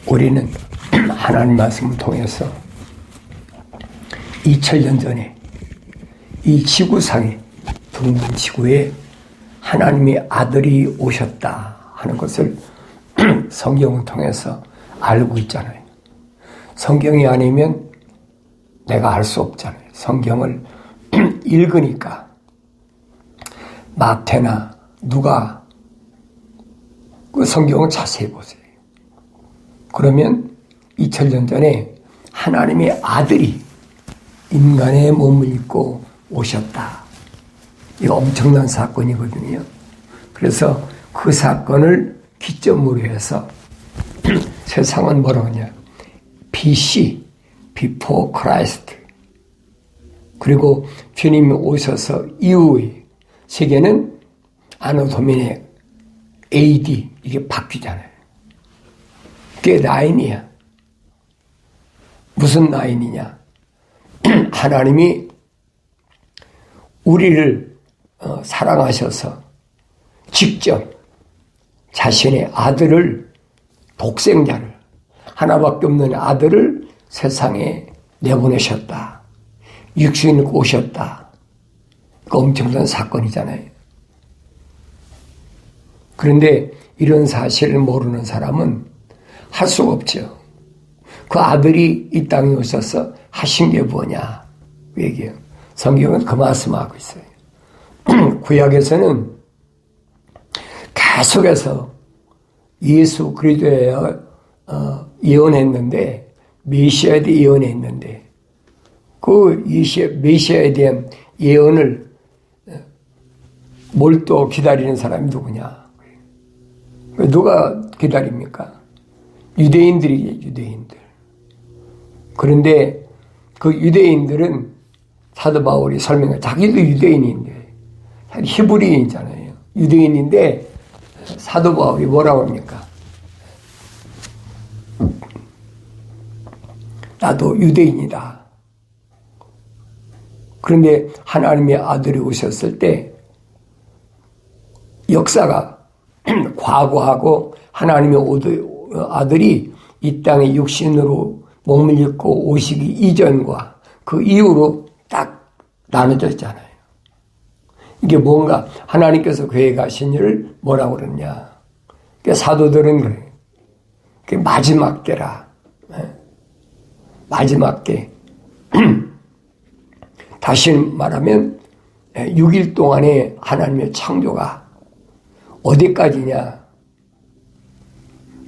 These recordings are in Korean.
우리는 하나님 말씀을 통해서 2000년 전에 이 지구상에 둥근 지구에 하나님의 아들이 오셨다 하는 것을 성경을 통해서 알고 있잖아요. 성경이 아니면 내가 알 수 없잖아요. 성경을 읽으니까 마태나 누가 그 성경을 자세히 보세요. 그러면 2000년 전에 하나님의 아들이 인간의 몸을 입고 오셨다. 이거 엄청난 사건이거든요. 그래서 그 사건을 기점으로 해서 세상은 뭐라고 하냐. BC, Before Christ. 그리고 주님이 오셔서 이후의 세계는 아노 도미네 AD 이게 바뀌잖아요. 그게 라인이야. 무슨 라인이냐. 하나님이 우리를 사랑하셔서 직접 자신의 아들을 독생자를 하나밖에 없는 아들을 세상에 내보내셨다. 육신을 오셨다. 그 엄청난 사건이잖아요. 그런데 이런 사실을 모르는 사람은 할 수가 없죠. 그 아들이 이 땅에 오셔서 하신 게 뭐냐 그 얘기예요. 성경은 그 말씀하고 있어요. 구약에서는 계속해서 예수 그리스도에 예언했는데 메시아에 대해 예언했는데 그 메시아에 대한 예언을 몰두 기다리는 사람이 누구냐? 누가 기다립니까? 유대인들이지, 유대인들. 그런데 그 유대인들은 사도 바울이 설명해. 자기도 유대인인데, 히브리인이잖아요. 유대인인데 사도 바울이 뭐라고 합니까? 나도 유대인이다. 그런데 하나님의 아들이 오셨을 때 역사가 과거하고 하나님의 아들이 이 땅에 육신으로 몸을 입고 오시기 이전과 그 이후로 딱 나눠져 있잖아요. 이게 뭔가 하나님께서 계획하신 일을 뭐라고 그러냐. 사도들은 그래요. 그게 마지막 때라. 마지막 때. 다시 말하면 6일 동안의 하나님의 창조가 어디까지냐.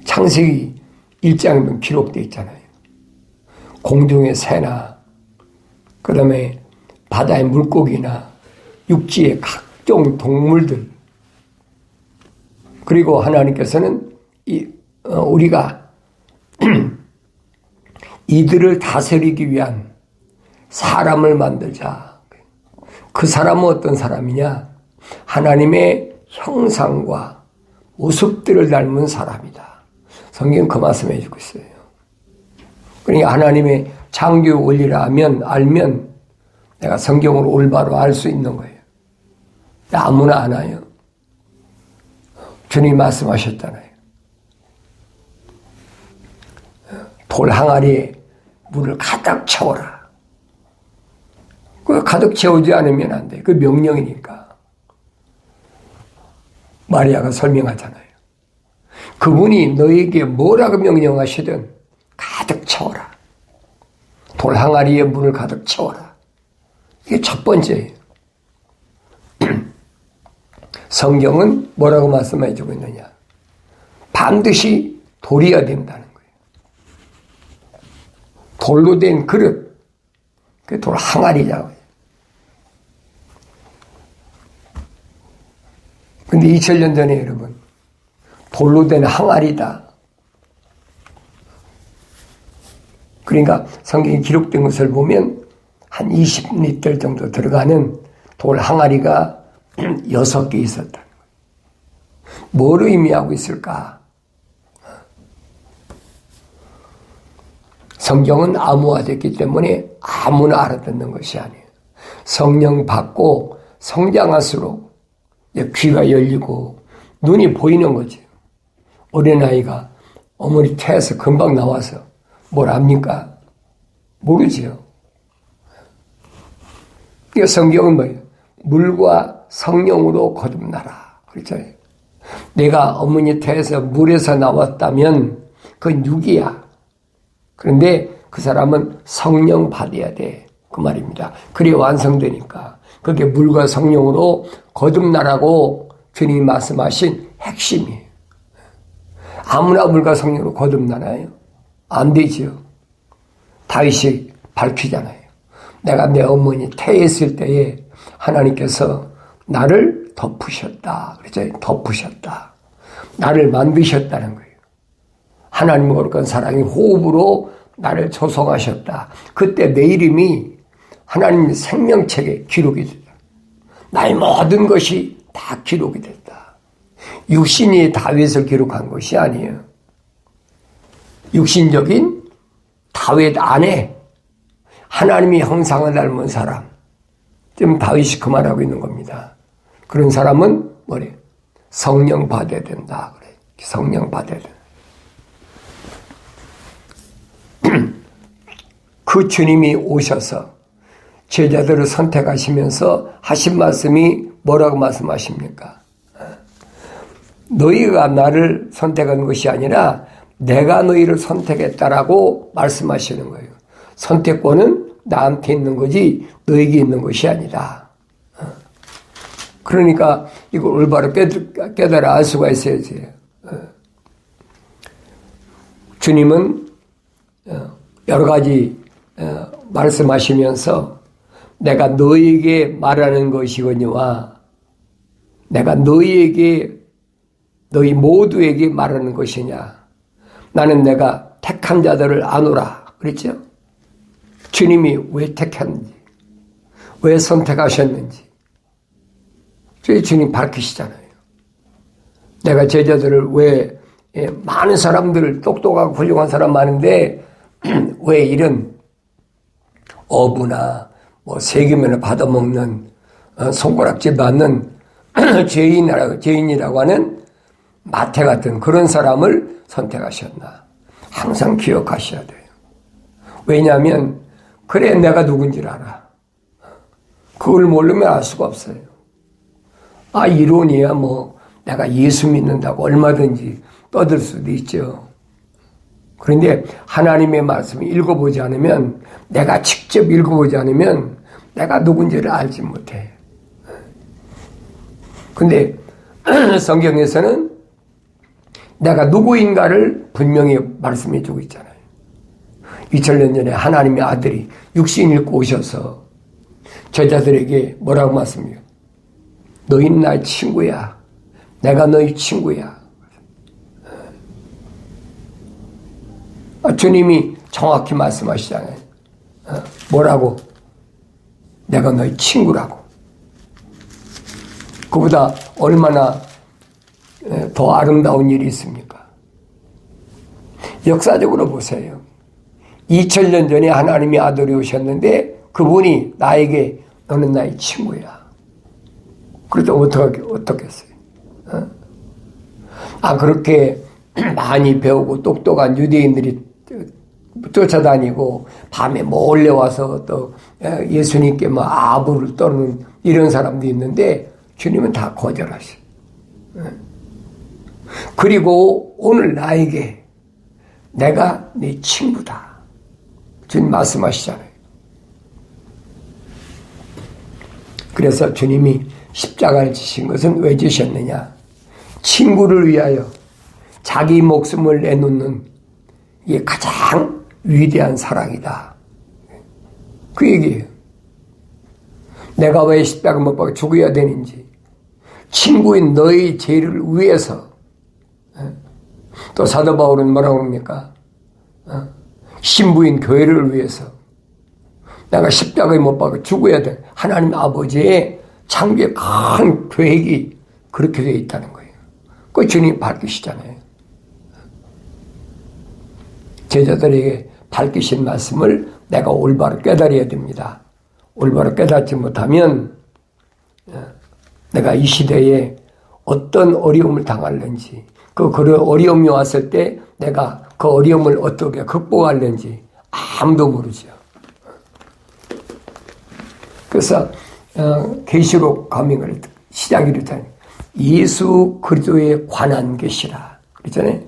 창세기 1장에 기록되어 있잖아요. 공중의 새나 그 다음에 바다의 물고기나 육지의 각종 동물들 그리고 하나님께서는 우리가 이들을 다스리기 위한 사람을 만들자. 그 사람은 어떤 사람이냐? 하나님의 형상과 모습들을 닮은 사람이다. 성경은 그 말씀을 해주고 있어요. 그러니까 하나님의 창조 원리를 알면 내가 성경을 올바로 알 수 있는 거예요. 아무나 아나요. 주님이 말씀하셨잖아요. 돌 항아리에 물을 가득 채워라. 그 가득 채우지 않으면 안 돼. 그 명령이니까. 마리아가 설명하잖아요. 그분이 너에게 뭐라고 명령하시든 가득 채워라. 돌 항아리에 물을 가득 채워라. 이게 첫 번째예요. 성경은 뭐라고 말씀해 주고 있느냐. 반드시 돌이어야 된다는 거예요. 돌로 된 그릇. 그 돌 항아리라고요. 근데 2000년 전에 여러분, 돌로 된 항아리다. 그러니까 성경에 기록된 것을 보면 한 20리터 정도 들어가는 돌 항아리가 6개 있었다는 거예요. 뭘 의미하고 있을까? 성경은 암호화됐기 때문에 아무나 알아듣는 것이 아니에요. 성령 받고 성장할수록 귀가 열리고 눈이 보이는 거죠. 어린아이가 어머니 태에서 금방 나와서 뭘 압니까? 모르지요. 이 성경은 뭐예요? 물과 성령으로 거듭나라. 그렇죠? 내가 어머니 태에서 물에서 나왔다면 그건 육이야. 그런데 그 사람은 성령 받아야 돼. 그 말입니다. 그래 완성되니까. 그게 물과 성령으로 거듭나라고 주님이 말씀하신 핵심이에요. 아무나 물과 성령으로 거듭나나요? 안 되지요. 다윗이 밝히잖아요. 내가 내 어머니 태에 있을 때에 하나님께서 나를 덮으셨다. 그렇죠? 덮으셨다. 나를 만드셨다는 거예요. 하나님과 거룩한 사랑의 호흡으로 나를 조성하셨다. 그때 내 이름이 하나님 생명책에 기록이 됐다. 나의 모든 것이 다 기록이 됐다. 육신이 다윗을 기록한 것이 아니에요. 육신적인 다윗 안에 하나님의 형상을 닮은 사람. 지금 다윗이 그 말하고 있는 겁니다. 그런 사람은 뭐래? 성령 받아야 된다. 그래. 성령 받아야 된다. 그 주님이 오셔서 제자들을 선택하시면서 하신 말씀이 뭐라고 말씀하십니까? 너희가 나를 선택한 것이 아니라 내가 너희를 선택했다라고 말씀하시는 거예요. 선택권은 나한테 있는 거지 너에게 있는 것이 아니다. 그러니까 이걸 올바로 깨달아 알 수가 있어야지. 주님은 여러 가지 말씀하시면서 내가 너에게 말하는 것이거니와 내가 너희 모두에게 말하는 것이냐. 나는 내가 택한 자들을 아노라. 그랬죠? 주님이 왜 택했는지, 왜 선택하셨는지 저희 주님 밝히시잖아요. 내가 제자들을 왜 많은 사람들 똑똑하고 훌륭한 사람 많은데 왜 이런 어부나 뭐 세금을 받아먹는 손가락질 받는 죄인이라고 하는 마태 같은 그런 사람을 선택하셨나. 항상 기억하셔야 돼요. 왜냐하면 그래 내가 누군지를 알아. 그걸 모르면 알 수가 없어요. 이론이야 뭐 내가 예수 믿는다고 얼마든지 떠들 수도 있죠. 그런데 하나님의 말씀을 읽어보지 않으면, 내가 직접 읽어보지 않으면 내가 누군지를 알지 못해. 근데 성경에서는 내가 누구인가를 분명히 말씀해 주고 있잖아요. 2000년 전에 하나님의 아들이 육신 입고 오셔서 제자들에게 뭐라고 말씀해요? 너희는 나의 친구야. 내가 너희 친구야. 주님이 정확히 말씀하시잖아요. 뭐라고? 내가 너희 친구라고. 그보다 얼마나 더 아름다운 일이 있습니까? 역사적으로 보세요. 2000년 전에 하나님의 아들이 오셨는데 그분이 나에게 너는 나의 친구야. 그래도 어떻겠어요? 그렇게 많이 배우고 똑똑한 유대인들이 쫓아다니고 밤에 몰래 와서 또 예수님께 아부를 떠는 이런 사람도 있는데 주님은 다 거절하셔. 그리고 오늘 나에게 내가 네 친구다. 주님 말씀하시잖아요. 그래서 주님이 십자가를 지신 것은 왜 지셨느냐? 친구를 위하여 자기 목숨을 내놓는 이게 가장 위대한 사랑이다. 그 얘기예요. 내가 왜 십자가 못 박아 죽어야 되는지, 친구인 너의 죄를 위해서. 또 사도 바울은 뭐라고 합니까? 신부인 교회를 위해서 내가 십자가에 못 박아 죽어야 돼. 하나님 아버지의 창조의 큰 계획이 그렇게 되어 있다는 거예요. 그 주님이 밝히시잖아요. 제자들에게 밝히신 말씀을 내가 올바로 깨달아야 됩니다. 올바로 깨닫지 못하면 내가 이 시대에 어떤 어려움을 당할는지, 그 어려움이 왔을 때 내가 그 어려움을 어떻게 극복하려는지 아무도 모르죠. 그래서 계시록 가면 시작이 이렇다. 예수 그리스도에 관한 것이라 그랬잖아요.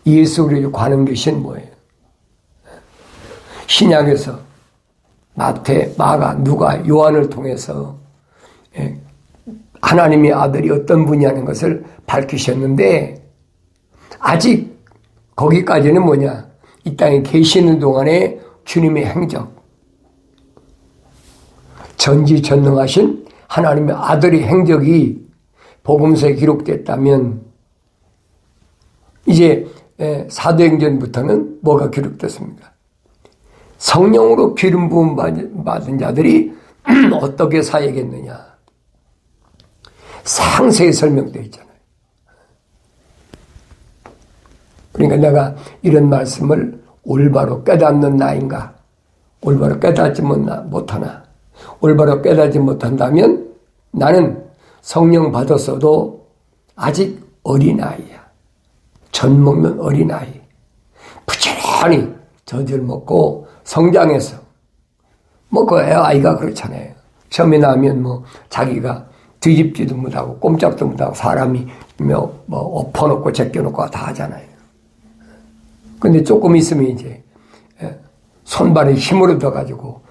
예수 그리스도에 관한 것이 뭐예요? 신약에서 마태, 마가, 누가, 요한을 통해서 하나님의 아들이 어떤 분이라는 것을 밝히셨는데 아직 거기까지는 뭐냐? 이 땅에 계시는 동안에 주님의 행적, 전지전능하신 하나님의 아들의 행적이 복음서에 기록됐다면 이제 사도행전부터는 뭐가 기록됐습니까? 성령으로 기름 부음 받은 자들이 어떻게 사역했느냐 상세히 설명되어 있잖아요. 그러니까 내가 이런 말씀을 올바로 깨닫는 나인가? 올바로 깨닫지 못하나? 올바로 깨닫지 못한다면 나는 성령 받았어도 아직 어린아이야. 젖 먹는 어린아이. 부지런히 젖을 먹고 성장해서 그 아이가 그렇잖아요. 처음에 나면 자기가 뒤집지도 못하고 꼼짝도 못하고 사람이 엎어놓고 제껴놓고 다 하잖아요. 근데 조금 있으면 이제 손발에 힘을 얻어가지고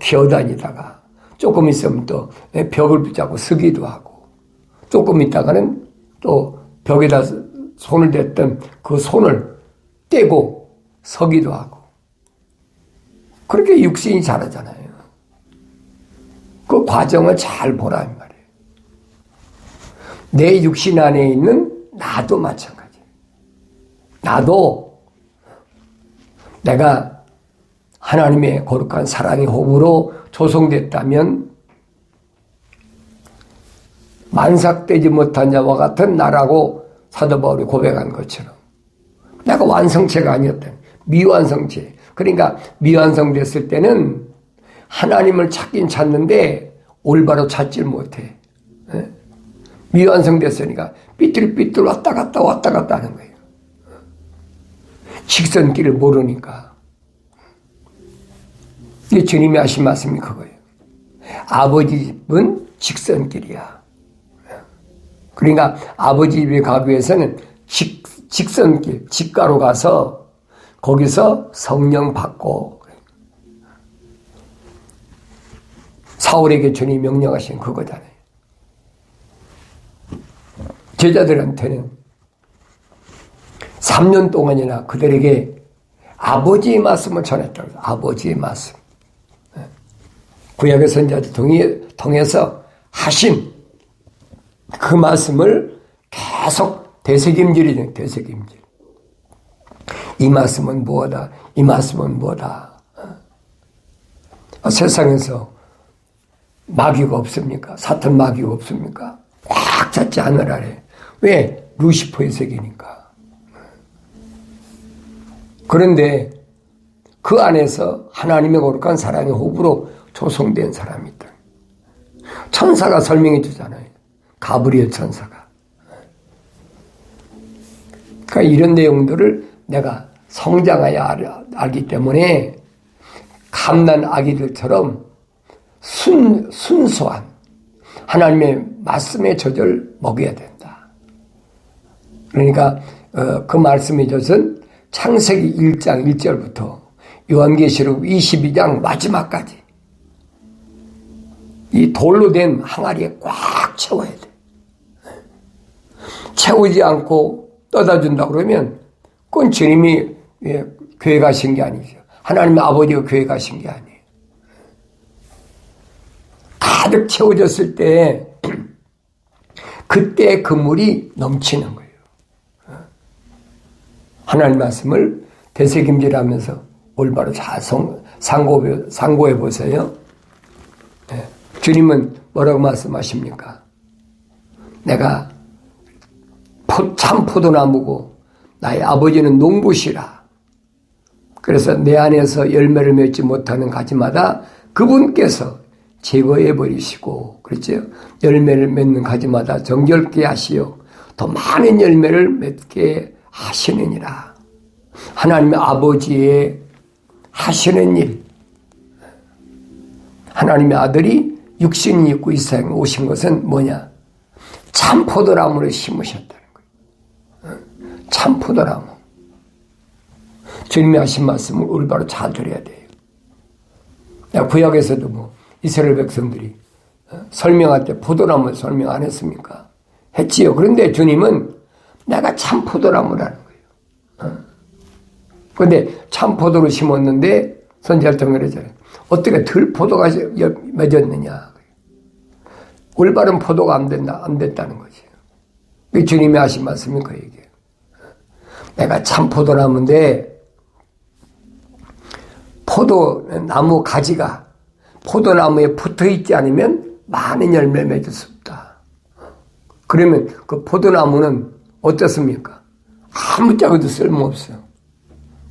기어다니다가 조금 있으면 또 벽을 붙잡고 서기도 하고 조금 있다가는 또 벽에다 손을 댔던 그 손을 떼고 서기도 하고 그렇게 육신이 자라잖아요. 그 과정을 잘 보라 이 말이에요. 내 육신 안에 있는 나도 마찬가지예요. 나도 내가 하나님의 거룩한 사랑의 호흡으로 조성됐다면 만삭되지 못한 자와 같은 나라고 사도 바울이 고백한 것처럼 내가 완성체가 아니었다. 미완성체. 그러니까 미완성됐을 때는 하나님을 찾긴 찾는데 올바로 찾질 못해. 미완성됐으니까 삐뚤삐뚤 왔다 갔다 하는 거예요. 직선길을 모르니까. 이 주님이 하신 말씀이 그거예요. 아버지 집은 직선길이야. 그러니까 아버지 집에 가기 위해서는 직선길, 직가로 가서 거기서 성령 받고 사울에게 주님이 명령하신 그거잖아요. 제자들한테는 3년 동안이나 그들에게 아버지의 말씀을 전했다고 해요. 아버지의 말씀. 구약의 선지자들 통해서 하신 그 말씀을 계속 되새김질이죠. 되새김질. 이 말씀은 뭐다. 이 말씀은 뭐다. 세상에서 마귀가 없습니까? 사탄 마귀가 없습니까? 꽉 찼지 않으라래. 왜? 루시퍼의 세계니까. 그런데 그 안에서 하나님의 거룩한 사랑의 호흡으로 조성된 사람이 있다. 천사가 설명해 주잖아요. 가브리엘 천사가. 그러니까 이런 내용들을 내가 성장하여 알기 때문에 갓난 아기들처럼 순수한 하나님의 말씀의 젖을 먹여야 된다. 그러니까 그 말씀의 젖은 창세기 1장 1절부터 요한계시록 22장 마지막까지 이 돌로 된 항아리에 꽉 채워야 돼. 채우지 않고 떠다 준다 그러면 그건 주님이 교회 가신 게 아니죠. 하나님의 아버지가 교회 가신 게 아니에요. 가득 채워졌을 때 그때 그 물이 넘치는 거예요. 하나님 말씀을 되새김질하면서 올바로 잘 상고해 보세요. 주님은 뭐라고 말씀하십니까? 내가 참 포도나무고 나의 아버지는 농부시라. 그래서 내 안에서 열매를 맺지 못하는 가지마다 그분께서 제거해 버리시고, 그렇죠? 열매를 맺는 가지마다 정결케 하시어 더 많은 열매를 맺게 하시느니라. 하나님의 아버지의 하시는 일, 하나님의 아들이 육신이 입고 이 세상에 오신 것은 뭐냐? 참 포도나무를 심으셨다는 거예요. 참 포도나무. 주님이 하신 말씀을 올바로 잘 들어야 돼요. 구약에서도 뭐 이스라엘 백성들이 설명할 때 포도나무 설명 안 했습니까? 했지요. 그런데 주님은 내가 참 포도나무라는 거예요. 그런데 참 포도를 심었는데 선지자를 그러잖아요. 어떻게 들포도가 맺었느냐. 올바른 포도가 안 됐다는 거지. 주님이 하신 말씀이 그 얘기예요. 내가 참 포도나무인데 포도나무 가지가 포도나무에 붙어있지 않으면 많은 열매를 맺을 수 없다. 그러면 그 포도나무는 어떻습니까? 아무짝에도 쓸모없어요.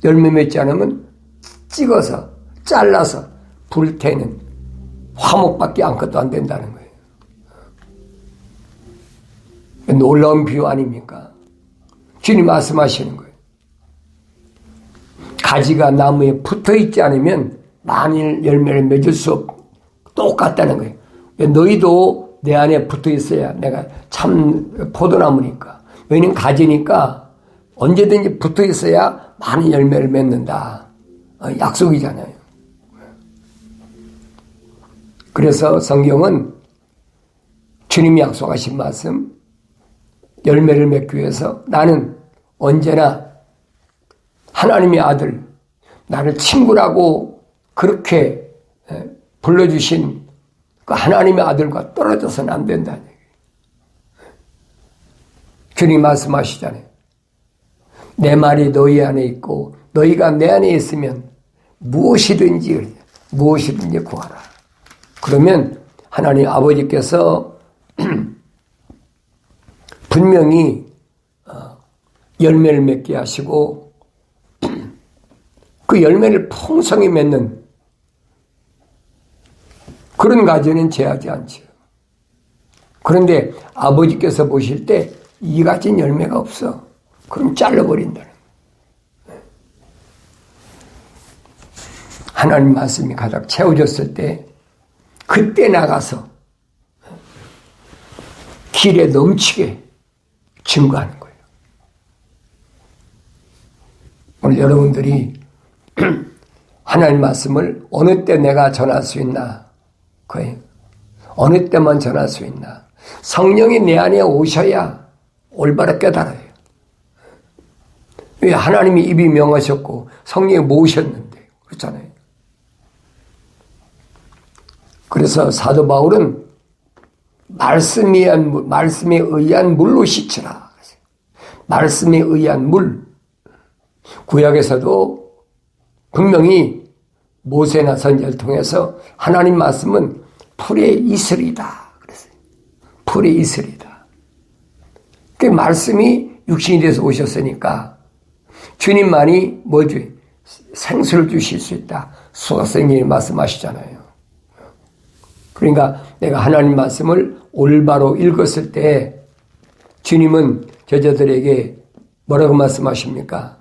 열매 맺지 않으면 찍어서 잘라서 불태는 화목밖에 아무것도 안 된다는 거예요. 놀라운 비유 아닙니까? 주님 말씀하시는 거예요. 가지가 나무에 붙어있지 않으면 많은 열매를 맺을 수 없고 똑같다는 거예요. 너희도 내 안에 붙어있어야 내가 참 포도나무니까. 너희는 가지니까 언제든지 붙어있어야 많은 열매를 맺는다. 약속이잖아요. 그래서 성경은 주님이 약속하신 말씀, 열매를 맺기 위해서 나는 언제나 하나님의 아들, 나를 친구라고 그렇게 불러주신 그 하나님의 아들과 떨어져서는 안 된다는 얘기예요. 주님 말씀하시잖아요. 내 말이 너희 안에 있고 너희가 내 안에 있으면 무엇이든지 구하라. 그러면 하나님 아버지께서 분명히 열매를 맺게 하시고 그 열매를 풍성히 맺는 그런 가정은 제하지 않죠. 그런데 아버지께서 보실 때 이 같은 열매가 없어. 그럼 잘라버린다는 거예요. 하나님 말씀이 가득 채워졌을 때 그때 나가서 길에 넘치게 증거하는 거예요. 오늘 여러분들이 하나님 말씀을 어느 때 내가 전할 수 있나? 거예요. 어느 때만 전할 수 있나? 성령이 내 안에 오셔야 올바로 깨달아요. 왜 하나님이 입이 명하셨고 성령이 모으셨는데 그렇잖아요. 그래서 사도 바울은 말씀에 의한 물로 씻으라. 말씀에 의한 물. 구약에서도 분명히 모세나 선지자를 통해서 하나님 말씀은 풀의 이슬이다. 그랬어요. 풀의 이슬이다. 그 말씀이 육신이 돼서 오셨으니까 주님만이 뭐지? 생수를 주실 수 있다. 수학생님이 말씀하시잖아요. 그러니까 내가 하나님 말씀을 올바로 읽었을 때 주님은 저자들에게 뭐라고 말씀하십니까?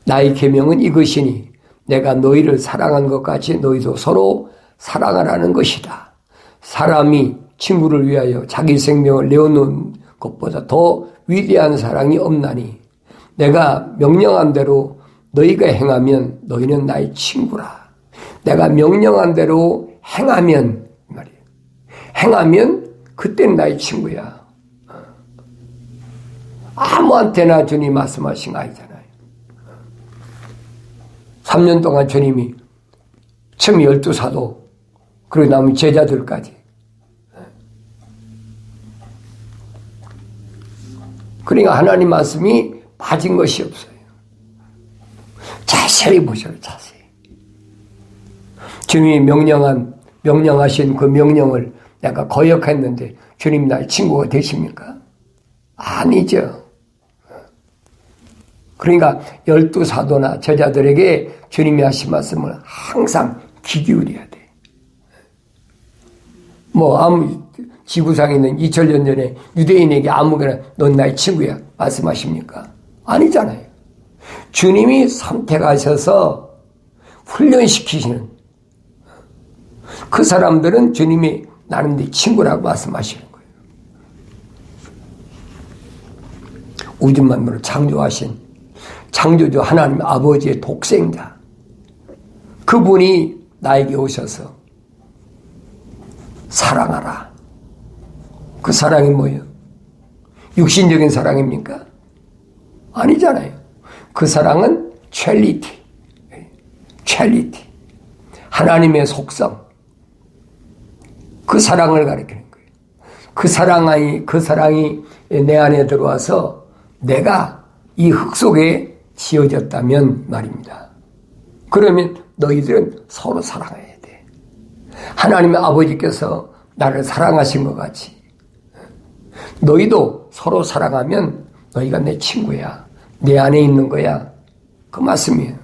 나의 계명은 이것이니 내가 너희를 사랑한 것 같이 너희도 서로 사랑하라는 것이다. 사람이 친구를 위하여 자기 생명을 내어놓은 것보다 더 위대한 사랑이 없나니 내가 명령한 대로 너희가 행하면 너희는 나의 친구라. 내가 명령한 대로 행하면 말이에요. 행하면 그때는 나의 친구야. 아무한테나 주님 말씀하신 거 아니잖아요. 3년 동안 주님이 처음 12사도 그리고 남은 제자들까지 그러니까 하나님 말씀이 빠진 것이 없어요. 자세히 보셔요. 자세히. 주님이 명령하신 그 명령을 내가 거역했는데 주님 나의 친구가 되십니까? 아니죠. 그러니까 12사도나 제자들에게 주님이 하신 말씀을 항상 귀 기울여야 돼. 지구상에 있는 2000년 전에 유대인에게 아무거나 넌 나의 친구야 말씀하십니까? 아니잖아요. 주님이 선택하셔서 훈련시키시는 그 사람들은 주님이 나는 네 친구라고 말씀하시는 거예요. 우주 만물을 창조하신 창조주 하나님 아버지의 독생자, 그분이 나에게 오셔서 사랑하라. 그 사랑이 뭐예요? 육신적인 사랑입니까? 아니잖아요. 그 사랑은 첼리티, 하나님의 속성, 그 사랑을 가리키는 거예요. 그 사랑이 내 안에 들어와서 내가 이 흙 속에 지어졌다면 말입니다. 그러면 너희들은 서로 사랑해야 돼. 하나님의 아버지께서 나를 사랑하신 것 같이 너희도 서로 사랑하면 너희가 내 친구야. 내 안에 있는 거야. 그 말씀이에요.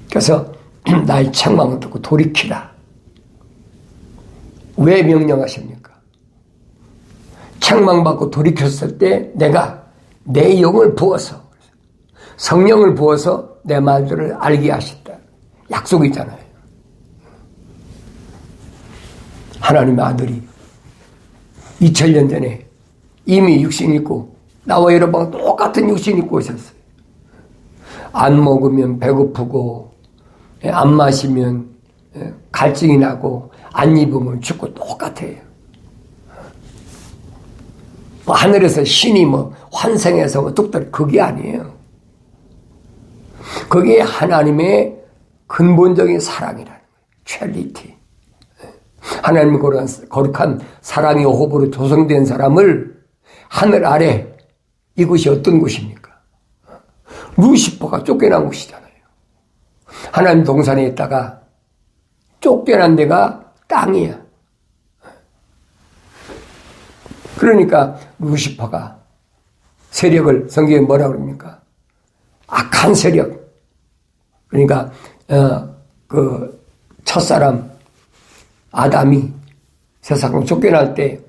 그래서 나의 책망을 듣고 돌이키라. 왜 명령하십니까? 책망받고 돌이켰을 때 내가 내 영을 부어서, 성령을 부어서 내 말들을 알게 하셨다. 약속이잖아요. 하나님의 아들이 2000년 전에 이미 육신 입고 나와 여러분과 똑같은 육신 입고 오셨어요. 안 먹으면 배고프고 안 마시면 갈증이 나고 안 입으면 죽고 똑같아요. 뭐 하늘에서 신이 뭐 환생해서 뭐 뚝딱 그게 아니에요. 그게 하나님의 근본적인 사랑이라는 거예요. 첼리티. 하나님의 거룩한 사랑의 호흡으로 조성된 사람을 하늘 아래 이곳이 어떤 곳입니까? 루시퍼가 쫓겨난 곳이잖아요. 하나님 동산에 있다가 쫓겨난 데가 땅이야. 그러니까 루시퍼가 세력을 성경에 뭐라고 그럽니까? 악한 세력. 그러니까 그 첫사람 아담이 세상으로 쫓겨날 때,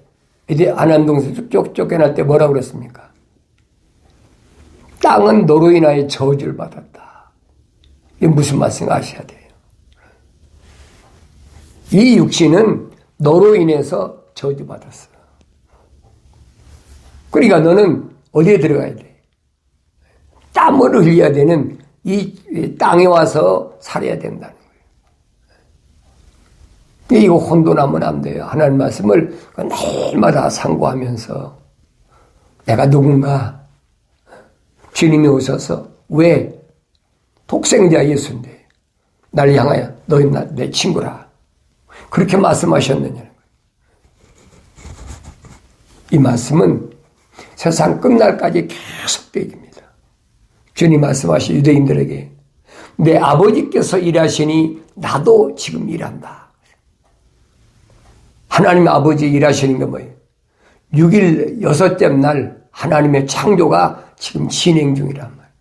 이제 하나님 동산 쫓겨날 때 뭐라고 그랬습니까? 땅은 너로 인하여 저주를 받았다. 이게 무슨 말씀 아셔야 돼요. 이 육신은 너로 인해서 저주받았어. 그러니까 너는 어디에 들어가야 돼? 땀을 흘려야 되는 이 땅에 와서 살아야 된다는 거예요. 이거 혼돈하면 안 돼요. 하나님 말씀을 매일마다 상고하면서 내가 누군가 주님이 오셔서 왜 독생자 예수인데 나를 향하여 너희 내 친구라 그렇게 말씀하셨느냐는 거예요. 이 말씀은 세상 끝날까지 계속 되깁니다. 주님 말씀하신 유대인들에게 내 아버지께서 일하시니 나도 지금 일한다. 하나님의 아버지 일하시는 게 뭐예요? 6일 여섯째 날 하나님의 창조가 지금 진행 중이란 말이에요.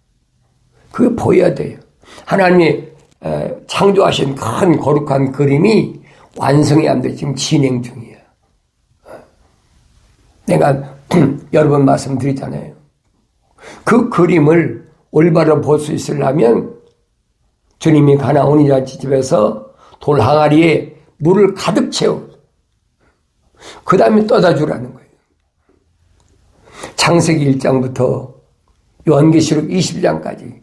그게 보여야 돼요. 하나님이 창조하신 큰 거룩한 그림이 완성이 안 돼 지금 진행 중이에요. 내가 여러 번 말씀드리잖아요. 그 그림을 올바로 볼 수 있으려면 주님이 가나 온유잔치 집에서 돌 항아리에 물을 가득 채워 그 다음에 떠다 주라는 거예요. 창세기 1장부터 요한계시록 20장까지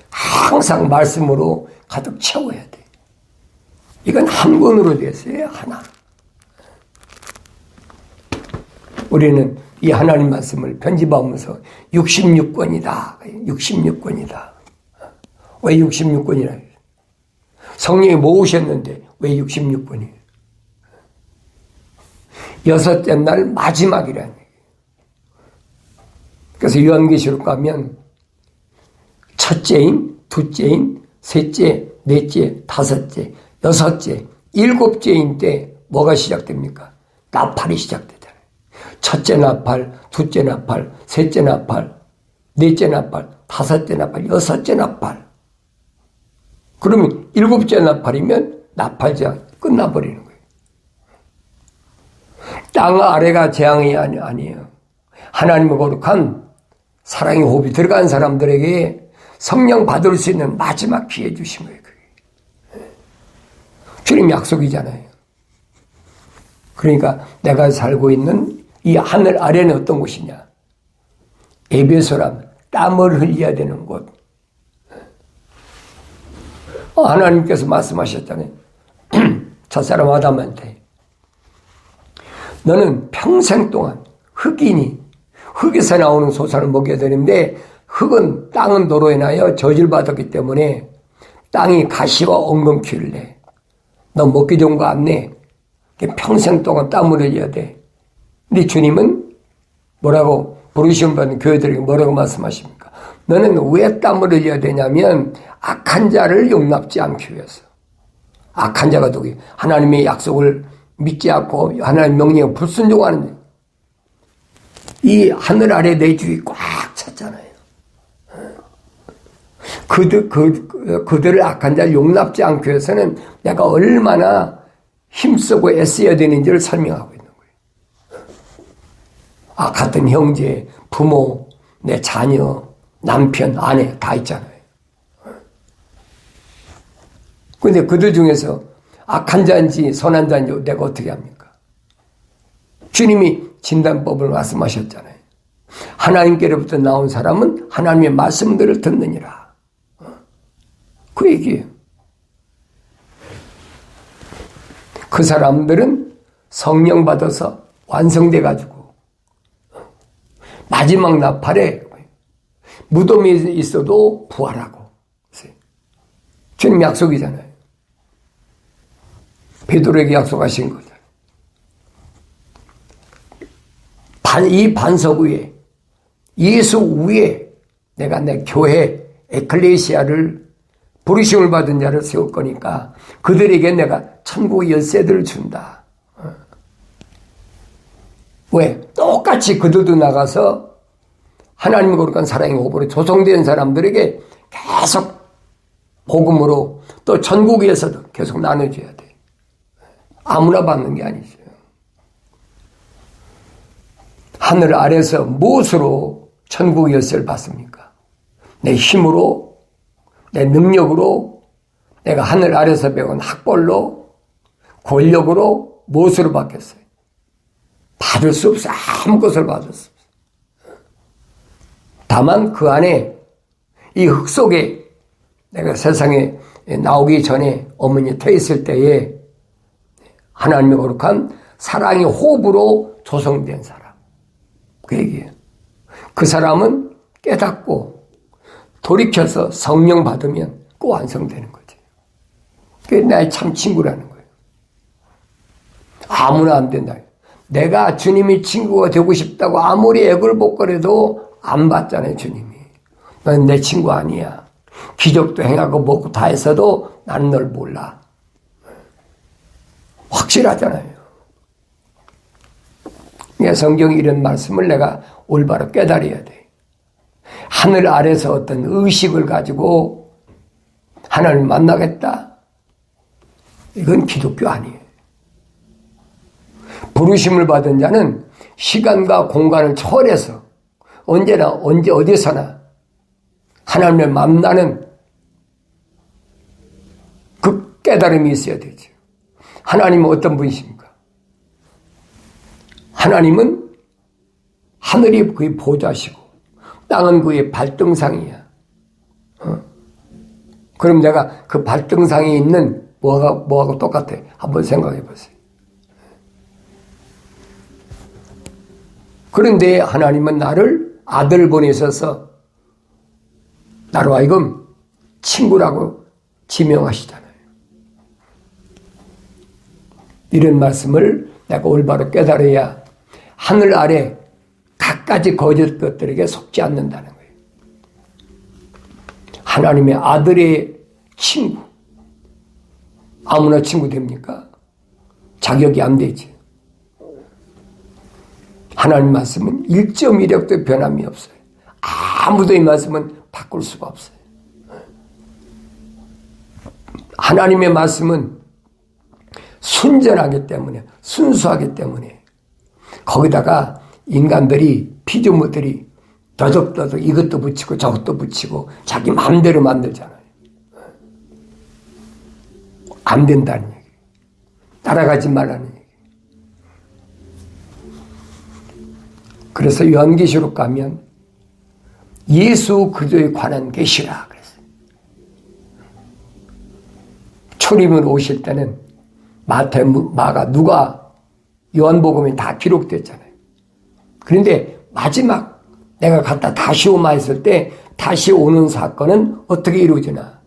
항상 말씀으로 가득 채워야 돼. 이건 한 권으로 됐어요. 하나. 우리는 이 하나님 말씀을 편집하면서 66권이다. 66권이다. 왜 66권이라? 성령이 모으셨는데 왜 66권이에요? 여섯째 날 마지막이라는 얘기예요. 그래서 요한계시록 가면 첫째인, 둘째인, 셋째, 넷째, 다섯째, 여섯째, 일곱째인 때 뭐가 시작됩니까? 나팔이 시작되잖아요. 첫째 나팔, 둘째 나팔, 셋째 나팔, 넷째 나팔, 다섯째 나팔, 여섯째 나팔. 그러면 일곱째 나팔이면 나팔장 끝나버리는 거예요. 땅 아래가 재앙이 아니에요. 하나님의 거룩한 사랑의 호흡이 들어간 사람들에게 성령 받을 수 있는 마지막 기회 주신 거예요. 그게. 주님 약속이잖아요. 그러니까 내가 살고 있는 이 하늘 아래는 어떤 곳이냐? 에베소란 땀을 흘려야 되는 곳. 하나님께서 말씀하셨잖아요. 첫사람 아담한테 너는 평생 동안 흙이니 흙에서 나오는 소산을 먹여야 되는데 흙은 땅은 도로 인하여 저질받았기 때문에 땅이 가시와 엉겅퀴를 내. 너 먹기 좋은 거 안 내. 평생 동안 땀을 흘려야 돼. 근데 주님은 뭐라고 부르심을 받은 교회들에게 뭐라고 말씀하십니까? 너는 왜 땀을 흘려야 되냐면 악한 자를 용납지 않기 위해서. 악한 자가 누구예요? 하나님의 약속을 믿지 않고 하나님의 명령에 불순종하는 이 하늘 아래 내 주위 꽉 찼잖아요. 그들을 악한 자를 용납지 않기 위해서는 내가 얼마나 힘쓰고 애써야 되는지를 설명하고 있는 거예요. 같은 형제, 부모, 내 자녀, 남편, 아내 다 있잖아요. 그런데 그들 중에서 악한 자인지 선한 자인지 내가 어떻게 합니까? 주님이 진단법을 말씀하셨잖아요. 하나님께로부터 나온 사람은 하나님의 말씀들을 듣느니라. 그 얘기예요. 그 사람들은 성령 받아서 완성돼 가지고 마지막 나팔에 무덤에 있어도 부활하고. 주님 약속이잖아요. 베드로에게 약속하신 거잖아요. 이 반석 위에 예수 위에 내가 내 교회 에클레시아를 부르심을 받은 자를 세울 거니까 그들에게 내가 천국의 열쇠들을 준다. 왜? 똑같이 그들도 나가서 하나님의 거룩한 사랑의 호흡으로 조성된 사람들에게 계속 복음으로 또 전국에서도 계속 나눠줘야 돼. 아무나 받는 게 아니죠. 하늘 아래서 무엇으로 천국 열쇠를 받습니까? 내 힘으로, 내 능력으로, 내가 하늘 아래서 배운 학벌로, 권력으로 무엇으로 받겠어요? 받을 수 없어요. 아무것을 받을 수 없어요. 다만 그 안에 이 흙 속에 내가 세상에 나오기 전에 어머니에 터 있을 때에 하나님의 거룩한 사랑의 호흡으로 조성된 사람. 그 얘기예요. 그 사람은 깨닫고 돌이켜서 성령 받으면 꼭 완성되는 거지. 그게 나의 참 친구라는 거예요. 아무나 안 된다. 내가 주님이 친구가 되고 싶다고 아무리 애걸복걸해도 안 받잖아요, 주님이. 넌 내 친구 아니야. 기적도 행하고 먹고 다 했어도 나는 널 몰라. 확실하잖아요. 성경이 이런 말씀을 내가 올바로 깨달아야 돼. 하늘 아래서 어떤 의식을 가지고 하나님을 만나겠다. 이건 기독교 아니에요. 부르심을 받은 자는 시간과 공간을 초월해서 언제나 어디서나 하나님을 만나는 그 깨달음이 있어야 되죠. 하나님은 어떤 분이십니까? 하나님은 하늘이 그의 보좌시고 땅은 그의 발등상이야. 그럼 내가 그 발등상에 있는 뭐하고 똑같아? 한번 생각해 보세요. 그런데 하나님은 나를 아들 보내셔서 나로 하여금 친구라고 지명하시잖아요. 이런 말씀을 내가 올바로 깨달아야 하늘 아래 갖가지 거짓 것들에게 속지 않는다는 거예요. 하나님의 아들의 친구. 아무나 친구 됩니까? 자격이 안 되지. 하나님 말씀은 1.1획도 변함이 없어요. 아무도 이 말씀은 바꿀 수가 없어요. 하나님의 말씀은 순전하기 때문에, 순수하기 때문에 거기다가 인간들이, 피조물들이 더덕더덕 이것도 붙이고 저것도 붙이고 자기 마음대로 만들잖아요. 안 된다는 얘기. 따라가지 말라는 얘기. 그래서 요한계시록 가면 예수 그리스도에 관한 계시라 그랬어요. 초림을 오실 때는 마태, 마가, 누가, 요한복음에 다 기록됐잖아요. 그런데 마지막 내가 갔다 다시 오마 했을 때 다시 오는 사건은 어떻게 이루어지나?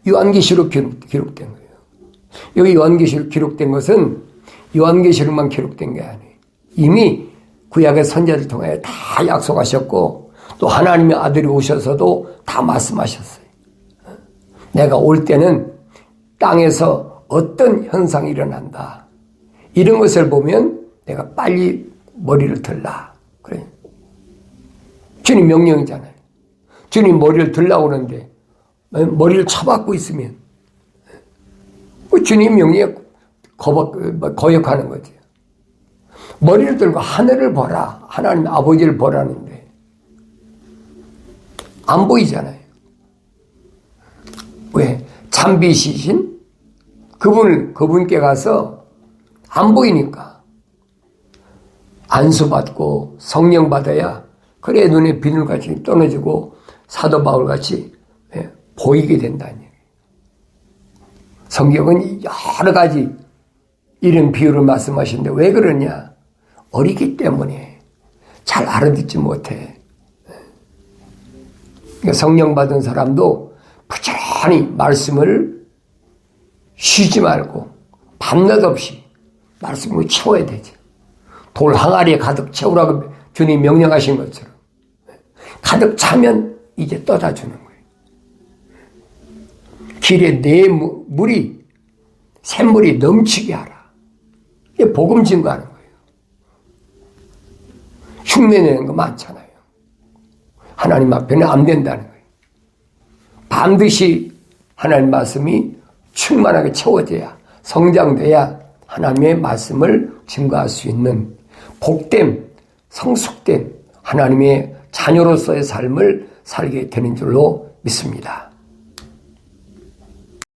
요한계시록 기록된 거예요. 여기 요한계시록 기록된 것은 요한계시록만 기록된 게 아니에요. 이미 구약의 선지자를 통해 다 약속하셨고 또 하나님의 아들이 오셔서도 다 말씀하셨어요. 내가 올 때는 땅에서 어떤 현상이 일어난다. 이런 것을 보면 내가 빨리 머리를 들라. 그래. 주님 명령이잖아요. 주님 머리를 들라고 그러는데 머리를 쳐박고 있으면 주님 명령에 거역하는 거지. 머리를 들고 하늘을 보라. 하나님 아버지를 보라는데 안 보이잖아요. 왜? 참비시신 그분께 가서 안 보이니까 안수받고 성령 받아야 그래 눈에 비늘같이 떨어지고 사도 바울같이 보이게 된다는 얘기예요. 성경은 여러 가지 이런 비유를 말씀하시는데 왜 그러냐? 어리기 때문에 잘 알아듣지 못해. 그러니까 성령 받은 사람도 부지런히 말씀을 쉬지 말고 밤낮 없이 말씀으로 채워야 되죠. 돌 항아리에 가득 채우라고 주님 명령하신 것처럼 가득 차면 이제 떠다 주는 거예요. 길에 내 물이 샘물이 넘치게 하라. 이게 복음 증거하는 거예요. 흉내내는 거 많잖아요. 하나님 앞에는 안 된다는 거예요. 반드시 하나님 말씀이 충만하게 채워져야 성장돼야 하나님의 말씀을 증거할 수 있는 복된 성숙된 하나님의 자녀로서의 삶을 살게 되는 줄로 믿습니다.